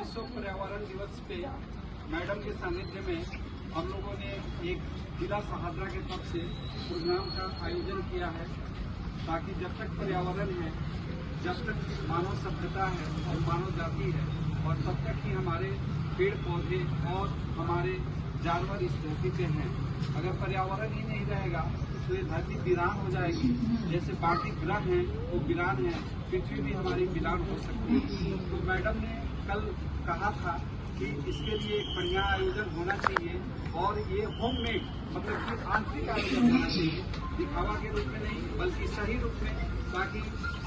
विश्व पर्यावरण दिवस पे मैडम के सानिध्य में हम लोगों ने एक जिला सहादरा के तरफ से प्रोग्राम का आयोजन किया है, ताकि जब तक पर्यावरण है, जब तक मानव सभ्यता है और मानव जाति है, और तब तक ही हमारे पेड़ पौधे और हमारे जानवर इस धरती पे हैं। अगर पर्यावरण ही नहीं रहेगा तो ये धरती वीरान हो जाएगी। जैसे बाकी ग्रह हैं वो वीरान है, पृथ्वी भी हमारी वीरान हो सकती है। तो मैडम ने कल कहा था कि इसके लिए एक बढ़िया आयोजन होना चाहिए, और ये होममेड मतलब कि आंतरिक आयोजन होना चाहिए, दिखावा के रूप में नहीं बल्कि सही रूप में, ताकि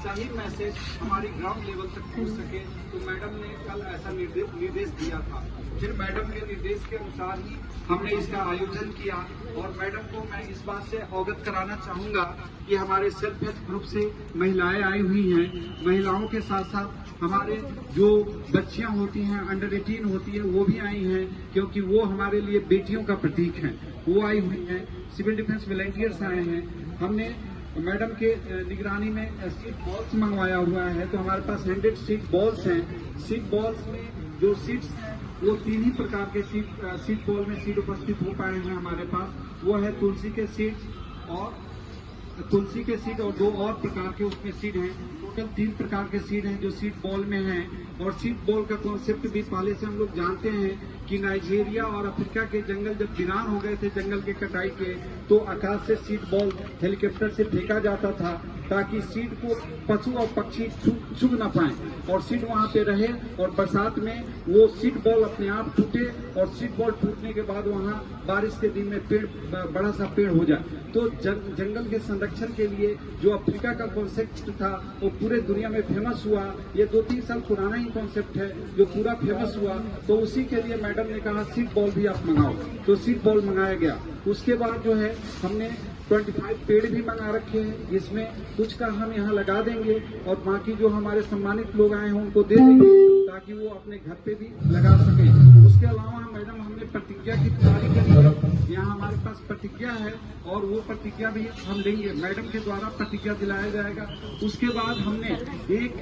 सही मैसेज हमारी ग्राउंड लेवल तक पहुंच सके। तो मैडम ने कल ऐसा निर्देश दिया था। फिर मैडम के निर्देश के अनुसार ही हमने इसका आयोजन किया। और मैडम को मैं इस बात से अवगत कराना चाहूँगा कि हमारे सेल्फ हेल्प ग्रुप से महिलाएं आई हुई हैं। महिलाओं के साथ साथ हमारे जो बच्चियां होती हैं, अंडर 18 होती है, वो भी आई हैं, क्योंकि वो हमारे लिए बेटियों का प्रतीक हैं। वो आई हुई हैं। सिविल डिफेंस वॉलंटियर्स आए हैं। हमने मैडम के निगरानी में सीट बॉल्स मंगवाया हुआ है। तो हमारे पास 100 सीट बॉल्स हैं। सीट बॉल्स में जो सीट्स हैं वो 3 ही प्रकार के सीट बॉल में सीट उपस्थित हो पाए हैं हमारे पास। वो है तुलसी के सीट और 2 और प्रकार के उसमें सीट हैं। टोटल 3 प्रकार के सीट हैं जो सीट बॉल में हैं। और सीट बॉल का कॉन्सेप्ट भी पहले से हम लोग जानते हैं कि नाइजीरिया और अफ्रीका के जंगल जब वीरान हो गए थे जंगल के कटाई के, तो आकाश से सीट बॉल हेलीकॉप्टर से फेंका जाता था, ताकि सीट को पशु और पक्षी छू न पाए और सीट वहां पे रहे, और बरसात में वो सीट बॉल अपने आप टूटे, और सीट बॉल टूटने के बाद वहां बारिश के दिन में बड़ा सा पेड़ हो जाए। तो जंगल के संरक्षण के लिए जो अफ्रीका का कॉन्सेप्ट था वो पूरे दुनिया में फेमस हुआ। ये 2-3 साल पुराना ही कॉन्सेप्ट है जो पूरा फेमस हुआ। तो उसी के लिए मैडम ने कहा सीट बॉल भी आप मंगाओ, तो सीट बॉल मंगाया गया। उसके बाद जो है हमने 25 पेड़ भी मंगा रखे हैं, जिसमें कुछ का हम यहाँ लगा देंगे और बाकी जो हमारे सम्मानित लोग आए हैं उनको दे देंगे, ताकि वो अपने घर पे भी लगा सके। उसके अलावा मैडम हमने प्रतिज्ञा की तैयारी करी है। यहाँ हमारे पास प्रतिज्ञा है और वो प्रतिज्ञा भी हम लेंगे। मैडम के द्वारा प्रतिज्ञा दिलाया जाएगा। उसके बाद हमने एक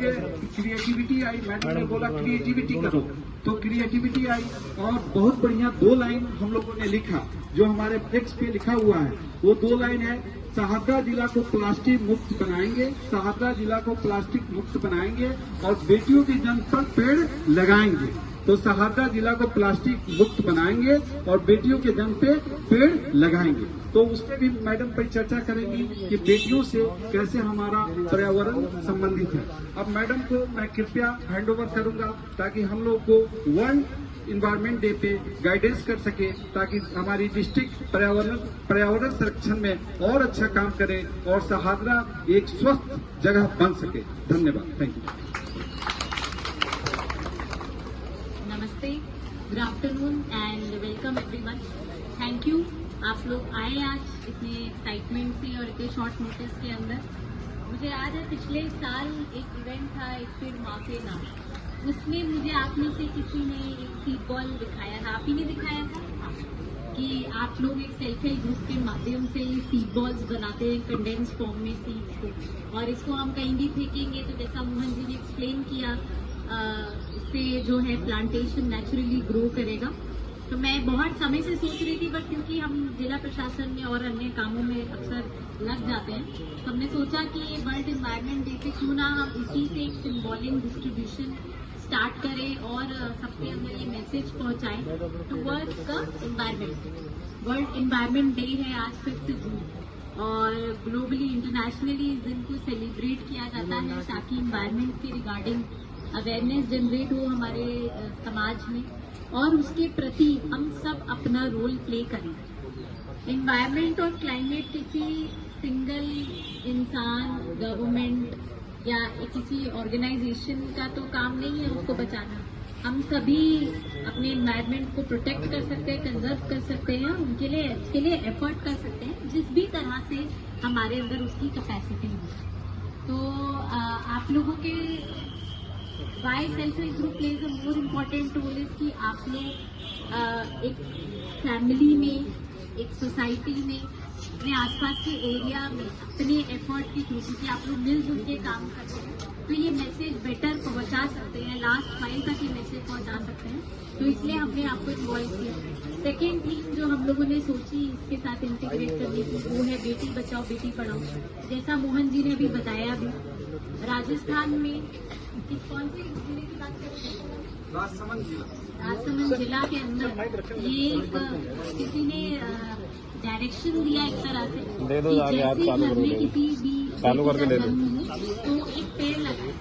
क्रिएटिविटी आई। मैडम ने बोला क्रिएटिविटी करो, तो क्रिएटिविटी आई और बहुत बढ़िया 2 लाइन हम लोगों ने लिखा, जो हमारे फ्लेक्स पे लिखा हुआ है। वो 2 लाइन है, सहादरा जिला को प्लास्टिक मुक्त बनाएंगे, सहादरा जिला को प्लास्टिक मुक्त बनाएंगे और बेटियों के जन्म पर पेड़ लगाएंगे। तो सहादरा जिला को प्लास्टिक मुक्त बनाएंगे और बेटियों के जन्म पे पेड़ लगाएंगे। तो उस पर भी मैडम पर चर्चा करेंगी कि बेटियों से कैसे हमारा पर्यावरण संबंधित है। अब मैडम को मैं कृपया हैंड ओवर करूंगा, ताकि हम लोग को वर्ल्ड इन्वायरमेंट डे पे गाइडेंस कर सके, ताकि हमारी डिस्ट्रिक्ट पर्यावरण संरक्षण में और अच्छा काम करे और सहादरा एक स्वस्थ जगह बन सके। धन्यवाद। Thank you. नमस्ते, good afternoon and welcome everyone. Thank you, आप लोग आए आज इतने एक्साइटमेंट से और इतने शॉर्ट नोटिस के अंदर। मुझे याद है पिछले साल एक इवेंट था, एक पेड़ माँ के नाम, उसमें मुझे आप में से किसी ने एक सीट बॉल दिखाया था। आप ही ने दिखाया था कि आप लोग एक सेल्फ हेल्प ग्रुप के माध्यम से सीट बॉल्स बनाते हैं कंडेंस फॉर्म में सीड्स को, और इसको हम कहीं भी फेंकेंगे तो जैसा मोहन जी ने एक्सप्लेन किया, इससे जो है प्लांटेशन नेचुरली ग्रो करेगा। तो मैं बहुत समय से सोच रही थी, बट क्योंकि हम जिला प्रशासन में और अन्य कामों में अक्सर लग जाते हैं, तो हमने सोचा कि ये वर्ल्ड एनवायरनमेंट डे पे क्यों ना हम इसी से एक सिंबॉलिक डिस्ट्रीब्यूशन स्टार्ट करें और सबके अंदर ये मैसेज पहुंचाएं towards the environment. World environment day है आज 5 जून, और ग्लोबली इंटरनेशनली इस दिन को सेलिब्रेट किया जाता है ताकि एनवायरनमेंट के रिगार्डिंग अवेयरनेस जनरेट हो हमारे समाज में, और उसके प्रति हम सब अपना रोल प्ले करें। एनवायरनमेंट और क्लाइमेट किसी सिंगल इंसान, गवर्नमेंट या किसी ऑर्गेनाइजेशन का तो काम नहीं है उसको बचाना। हम सभी अपने एनवायरनमेंट को प्रोटेक्ट कर सकते हैं, कंजर्व कर सकते हैं, उसके लिए एफर्ट कर सकते हैं जिस भी तरह से हमारे अंदर उसकी कैपेसिटी हो। तो आप लोगों के why self help group plays a more important role is कि आप लोग एक फैमिली में, एक सोसाइटी में अपने आसपास के एरिया में अपने एफर्ट के थ्रू, क्योंकि आप लोग मिलजुल के काम करते हैं तो ये मैसेज बेटर पहुंचा सकते हैं, लास्ट माइल तक ये मैसेज पहुंचा सकते हैं, तो इसलिए हमने आपको इन्वॉल्व किया। सेकेंड थिंग जो हम लोगों ने सोची इसके साथ इंटीग्रेट करने की, वो है बेटी बचाओ बेटी पढ़ाओ। जैसा मोहन जी ने अभी बताया भी, राजस्थान में कौन से जिले की बात कर रहे हैं? राजसमंद जिला के अंदर ये किसी ने डायरेक्शन दिया एक तरह से कि जैसे घर में किसी भी चालू करके दे दो तो एक पेड़ लगाए।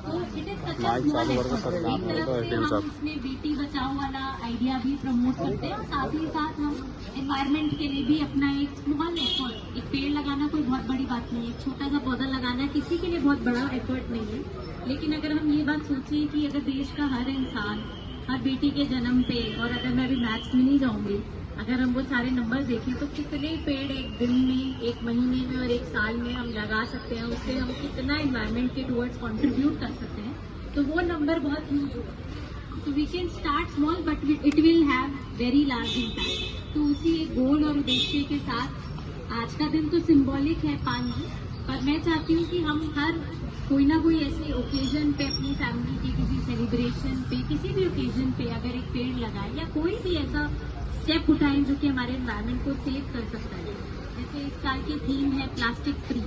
तो it is such a small effort. एक तरफ से हम इसमें बेटी बचाओ वाला आइडिया भी प्रमोट करते हैं और साथ ही साथ हम एनवायरनमेंट के लिए भी अपना एक स्मॉल एफर्ट, एक पेड़ लगाना कोई बहुत बड़ी बात नहीं है, एक छोटा सा पौधा लगाना किसी के लिए बहुत बड़ा एफर्ट नहीं है। लेकिन अगर हम ये बात सोचें कि अगर देश का हर इंसान हर बेटी के जन्म पे, और अगर मैं अभी मैथ्स में नहीं जाऊंगी, अगर हम वो सारे नंबर देखें तो कितने पेड़ एक दिन में, एक महीने में और एक साल में हम लगा सकते हैं, उससे हम कितना एनवायरनमेंट के टुवर्ड्स कंट्रीब्यूट कर सकते हैं, तो वो नंबर बहुत ह्यूज होगा। तो we can start small but it will have very large impact. तो उसी एक गोल और उद्देश्य के साथ आज का दिन तो सिंबॉलिक है 5 दिन, पर मैं चाहती हूँ कि हम हर कोई ना कोई ऐसे ओकेजन पे, अपनी फैमिली के किसी सेलिब्रेशन पे, किसी भी ओकेजन पे अगर एक पेड़ लगाए या कोई भी ऐसा स्टेप उठाएं जो कि हमारे एनवायरनमेंट को सेव कर सकता है। जैसे इस साल की थीम है प्लास्टिक फ्री,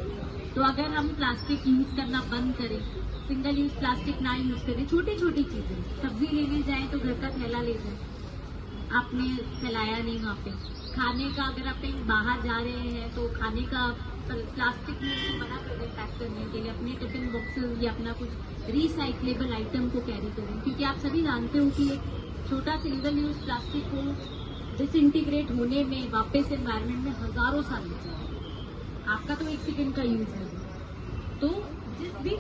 तो अगर हम प्लास्टिक यूज करना बंद करें, सिंगल यूज प्लास्टिक ना यूज करें, छोटी छोटी चीजें, सब्जी लेने जाए तो घर का थैला ले जाए, आपने फैलाया नहीं वहाँ पे, खाने का अगर आप कहीं बाहर जा रहे हैं तो खाने का प्लास्टिक में मना कर दें पैक करने के लिए, अपने टिफिन बॉक्सेस या अपना कुछ रिसाइक्लेबल आइटम को कैरी करें, क्योंकि आप सभी जानते हो कि एक छोटा सिंगल यूज प्लास्टिक को डिसइंटीग्रेट होने में वापस एनवायरनमेंट में हजारों साल लगते हैं। आपका तो 1 सेकंड का यूज है। तो जिस भी